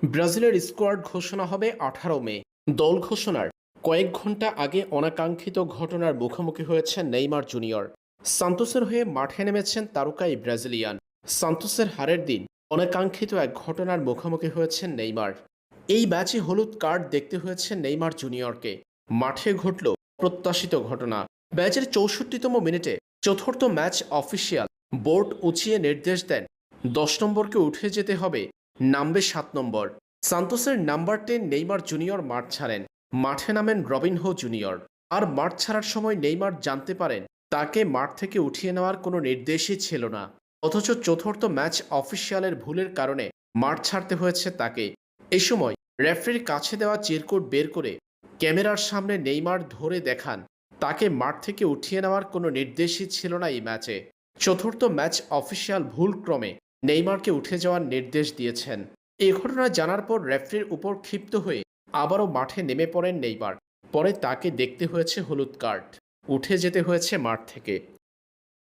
ব্রাজিলের স্কোয়াড ঘোষণা হবে 18 মে। দল ঘোষণার কয়েক ঘন্টা আগে অনাকাঙ্ক্ষিত ঘটনার মুখোমুখি হয়েছেন নেইমার জুনিয়র। সান্তোসের হয়ে মাঠে নেমেছেন তারকা এই ব্রাজিলিয়ান। সান্তোসের হারের দিন অনাকাঙ্ক্ষিত এক ঘটনার মুখোমুখি হয়েছেন নেইমার। এই ম্যাচে হলুদ কার্ড দেখতে হয়েছে নেইমার জুনিয়রকে। মাঠে ঘটল প্রত্যাশিত ঘটনা। ম্যাচের 64তম মিনিটে চতুর্থ ম্যাচ অফিসিয়াল বোর্ড উঁচিয়ে নির্দেশ দেন 10 নম্বরকে উঠে যেতে হবে, নামবে 7 নম্বর। সান্তোসের নাম্বার 10 নেইমার জুনিয়র মাঠ ছাড়েন। মাঠে নামেন রবিনহো জুনিয়র। আর মাঠ ছাড়ার সময় নেইমার জানতে পারেন তাকে মাঠ থেকে উঠিয়ে নেওয়ার কোনো নির্দেশই ছিল না। অথচ চতুর্থ ম্যাচ অফিসিয়ালের ভুলের কারণে মাঠ ছাড়তে হয়েছে তাকে। এই সময় রেফারির কাছে দেওয়া চিরকুট বের করে ক্যামেরার সামনে নেইমার ধরে দেখান তাকে মাঠ থেকে উঠিয়ে নেওয়ার কোনো নির্দেশই ছিল না এই ম্যাচে। চতুর্থ ম্যাচ অফিসিয়াল ভুলক্রমে নেইমারকে উঠে যাওয়ার নির্দেশ দিয়েছেন। এ ঘটনা জানার পর রেফারির উপর ক্ষিপ্ত হয়ে আবারও মাঠে নেমে পড়েন নেইমার। পরে তাকে দেখতে হয়েছে হলুদ কার্ড, উঠে যেতে হয়েছে মাঠ থেকে।